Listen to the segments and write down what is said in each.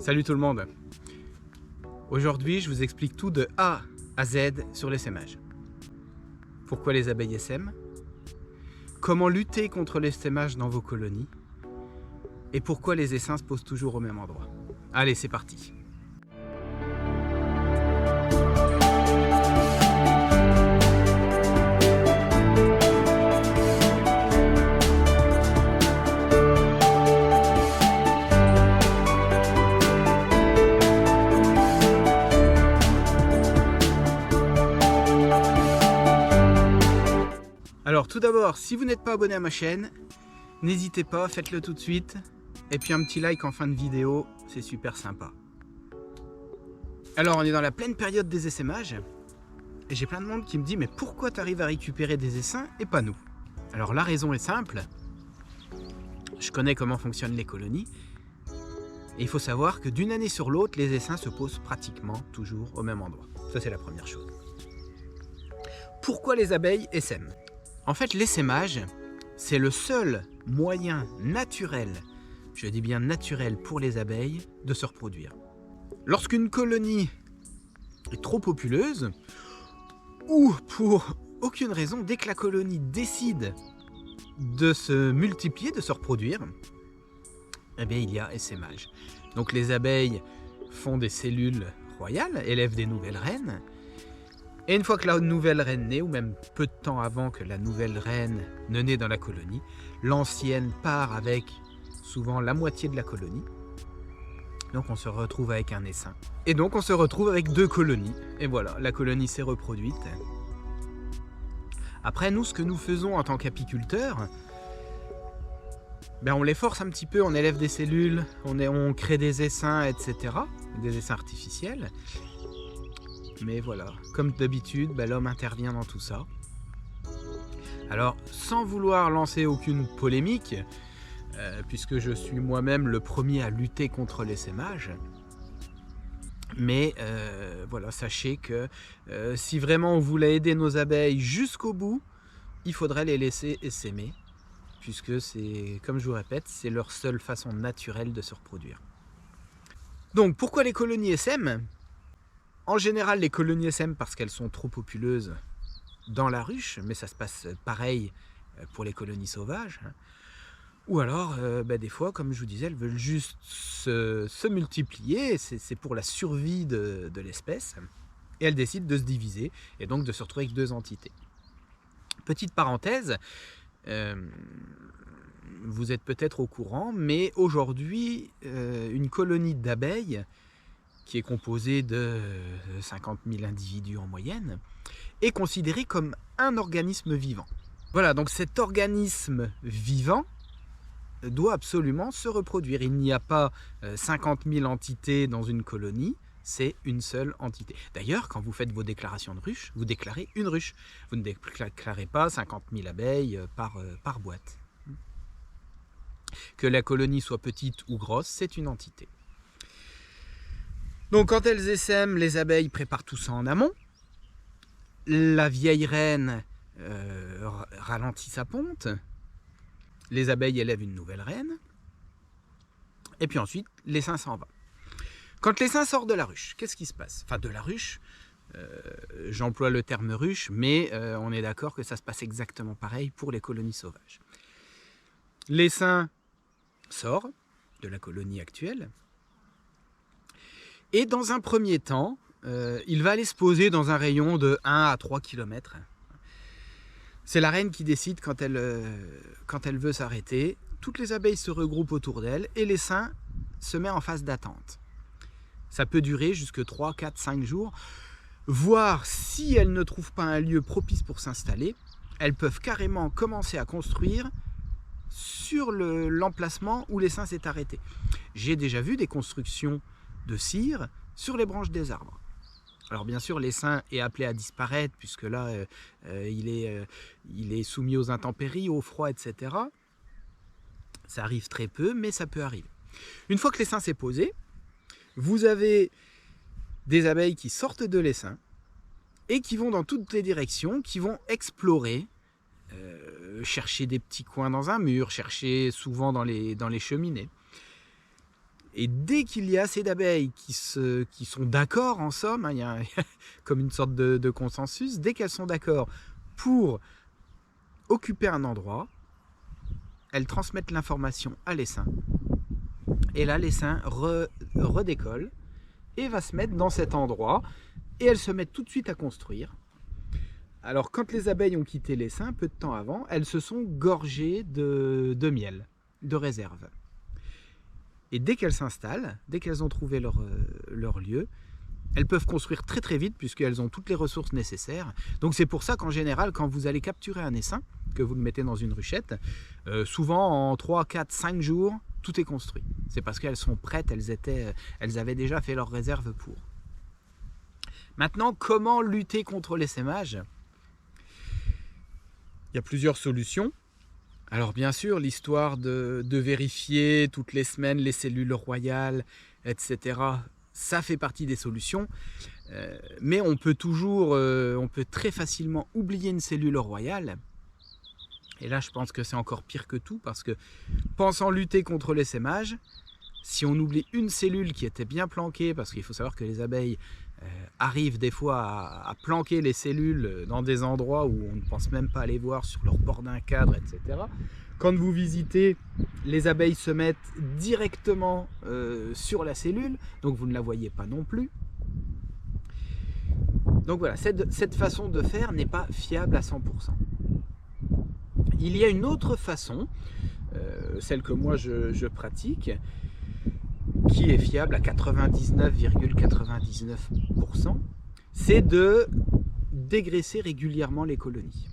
Salut tout le monde. Aujourd'hui, je vous explique tout de A à Z sur l'essaimage. Pourquoi les abeilles essaiment? Comment lutter contre l'essaimage dans vos colonies? Et pourquoi les essaims se posent toujours au même endroit? Allez, c'est parti. Alors tout d'abord, si vous n'êtes pas abonné à ma chaîne, n'hésitez pas, faites-le tout de suite. Et puis un petit like en fin de vidéo, c'est super sympa. Alors on est dans la pleine période des essaimages. Et j'ai plein de monde qui me dit, mais pourquoi tu arrives à récupérer des essaims et pas nous? Alors la raison est simple. Je connais comment fonctionnent les colonies. Et il faut savoir que d'une année sur l'autre, les essaims se posent pratiquement toujours au même endroit. Ça c'est la première chose. Pourquoi les abeilles essaiment? En fait, l'essaimage, c'est le seul moyen naturel, je dis bien naturel pour les abeilles, de se reproduire. Lorsqu'une colonie est trop populeuse, ou pour aucune raison, dès que la colonie décide de se multiplier, de se reproduire, eh bien, il y a essaimage. Donc les abeilles font des cellules royales, élèvent des nouvelles reines. Et une fois que la nouvelle reine naît, ou même peu de temps avant que la nouvelle reine ne naît dans la colonie, l'ancienne part avec souvent la moitié de la colonie. Donc on se retrouve avec un essaim. Et donc on se retrouve avec deux colonies. Et voilà, la colonie s'est reproduite. Après, nous, ce que nous faisons en tant qu'apiculteurs, on les force un petit peu, on élève des cellules, on crée des essaims, etc. Des essaims artificiels. Mais voilà, comme d'habitude, l'homme intervient dans tout ça. Alors, sans vouloir lancer aucune polémique, puisque je suis moi-même le premier à lutter contre l'essaimage, mais voilà, sachez que si vraiment on voulait aider nos abeilles jusqu'au bout, il faudrait les laisser essaimer, puisque c'est, comme je vous répète, c'est leur seule façon naturelle de se reproduire. Donc, pourquoi les colonies essaiment? En général, les colonies essaiment parce qu'elles sont trop populeuses dans la ruche, mais ça se passe pareil pour les colonies sauvages. Ou alors, des fois, comme je vous disais, elles veulent juste se multiplier, c'est pour la survie de l'espèce, et elles décident de se diviser, et donc de se retrouver avec deux entités. Petite parenthèse, vous êtes peut-être au courant, mais aujourd'hui, une colonie d'abeilles, qui est composé de 50 000 individus en moyenne, est considéré comme un organisme vivant. Voilà, donc cet organisme vivant doit absolument se reproduire. Il n'y a pas 50 000 entités dans une colonie, c'est une seule entité. D'ailleurs, quand vous faites vos déclarations de ruche, vous déclarez une ruche. Vous ne déclarez pas 50 000 abeilles par boîte. Que la colonie soit petite ou grosse, c'est une entité. Donc quand elles essaiment, les abeilles préparent tout ça en amont. La vieille reine ralentit sa ponte. Les abeilles élèvent une nouvelle reine. Et puis ensuite, l'essaim s'en va. Quand l'essaim sort de la ruche, qu'est-ce qui se passe? Enfin, de la ruche, j'emploie le terme ruche, mais on est d'accord que ça se passe exactement pareil pour les colonies sauvages. L'essaim sort de la colonie actuelle. Et dans un premier temps, il va aller se poser dans un rayon de 1 à 3 km. C'est la reine qui décide quand elle veut s'arrêter. Toutes les abeilles se regroupent autour d'elle et l'essaim se met en phase d'attente. Ça peut durer jusque 3, 4, 5 jours. Voire si elles ne trouvent pas un lieu propice pour s'installer, elles peuvent carrément commencer à construire sur l'emplacement où l'essaim s'est arrêté. J'ai déjà vu des constructions de cire sur les branches des arbres. Alors bien sûr, l'essaim est appelé à disparaître puisque là, il est soumis aux intempéries, au froid, etc. Ça arrive très peu, mais ça peut arriver. Une fois que l'essaim s'est posé, vous avez des abeilles qui sortent de l'essaim et qui vont dans toutes les directions, qui vont explorer, chercher des petits coins dans un mur, chercher souvent dans les cheminées. Et dès qu'il y a assez d'abeilles qui sont d'accord, en somme, hein, il y a comme une sorte de consensus, dès qu'elles sont d'accord pour occuper un endroit, elles transmettent l'information à l'essaim. Et là, l'essaim redécolle et va se mettre dans cet endroit. Et elles se mettent tout de suite à construire. Alors, quand les abeilles ont quitté l'essaim, peu de temps avant, elles se sont gorgées de miel, de réserve. Et dès qu'elles s'installent, dès qu'elles ont trouvé leur lieu, elles peuvent construire très très vite puisqu'elles ont toutes les ressources nécessaires. Donc c'est pour ça qu'en général, quand vous allez capturer un essaim, que vous le mettez dans une ruchette, souvent en 3, 4, 5 jours, tout est construit. C'est parce qu'elles sont prêtes, elles avaient déjà fait leur réserve pour. Maintenant, comment lutter contre l'essaimage? Il y a plusieurs solutions. Alors bien sûr, l'histoire de vérifier toutes les semaines les cellules royales, etc., ça fait partie des solutions. Mais on peut très facilement oublier une cellule royale. Et là, je pense que c'est encore pire que tout, parce que pensant lutter contre l'essaimage, si on oublie une cellule qui était bien planquée, parce qu'il faut savoir que les abeilles arrivent des fois à planquer les cellules dans des endroits où on ne pense même pas les voir, sur leur bord d'un cadre, etc. Quand vous visitez, les abeilles se mettent directement sur la cellule, donc vous ne la voyez pas non plus. Donc voilà, cette façon de faire n'est pas fiable à 100%. Il y a une autre façon, celle que moi je pratique, qui est fiable à 99,99%, c'est de dégraisser régulièrement les colonies.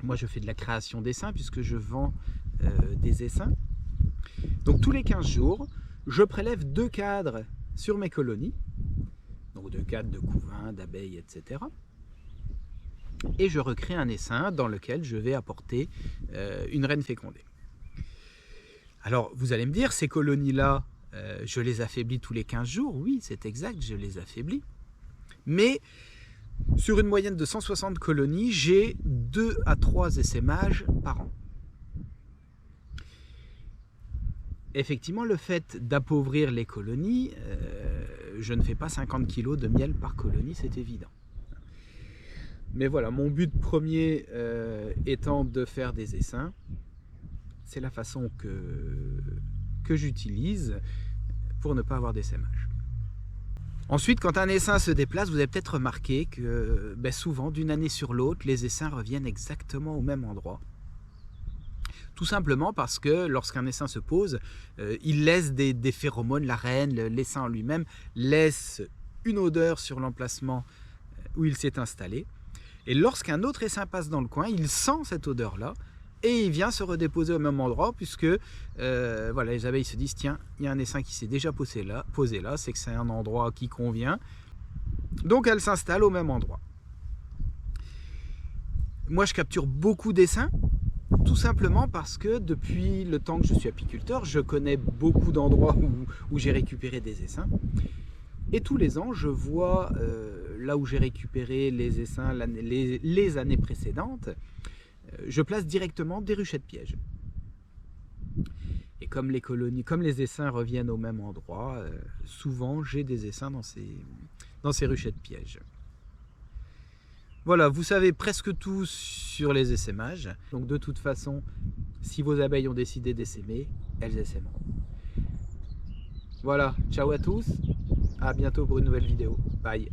Moi je fais de la création d'essaims puisque je vends des essaims. Donc tous les 15 jours, je prélève 2 cadres sur mes colonies, donc 2 cadres de couvains, d'abeilles, etc. Et je recrée un essaim dans lequel je vais apporter une reine fécondée. Alors vous allez me dire, ces colonies-là, je les affaiblis tous les 15 jours. Oui, c'est exact, je les affaiblis. Mais sur une moyenne de 160 colonies, j'ai 2 à 3 essaimages par an. Effectivement, le fait d'appauvrir les colonies, je ne fais pas 50 kg de miel par colonie, c'est évident. Mais voilà, mon but premier étant de faire des essaims, c'est la façon que j'utilise pour ne pas avoir d'essaimage. Ensuite, quand un essaim se déplace, vous avez peut-être remarqué que souvent, d'une année sur l'autre, les essaims reviennent exactement au même endroit. Tout simplement parce que lorsqu'un essaim se pose, il laisse des phéromones, la reine, l'essaim en lui-même, laisse une odeur sur l'emplacement où il s'est installé. Et lorsqu'un autre essaim passe dans le coin, il sent cette odeur-là et il vient se redéposer au même endroit puisque voilà, les abeilles se disent tiens, il y a un essaim qui s'est déjà posé là, c'est que c'est un endroit qui convient. Donc elles s'installent au même endroit. Moi je capture beaucoup d'essaims, tout simplement parce que depuis le temps que je suis apiculteur, je connais beaucoup d'endroits où j'ai récupéré des essaims. Et tous les ans, je vois là où j'ai récupéré les essaims les années précédentes, je place directement des ruchettes pièges. Et comme les colonies, comme les essaims reviennent au même endroit, souvent j'ai des essaims dans ces ruchettes pièges. Voilà, vous savez presque tout sur les essaimages. Donc de toute façon, si vos abeilles ont décidé d'essaimer, elles essaimeront. Voilà, ciao à tous, à bientôt pour une nouvelle vidéo. Bye.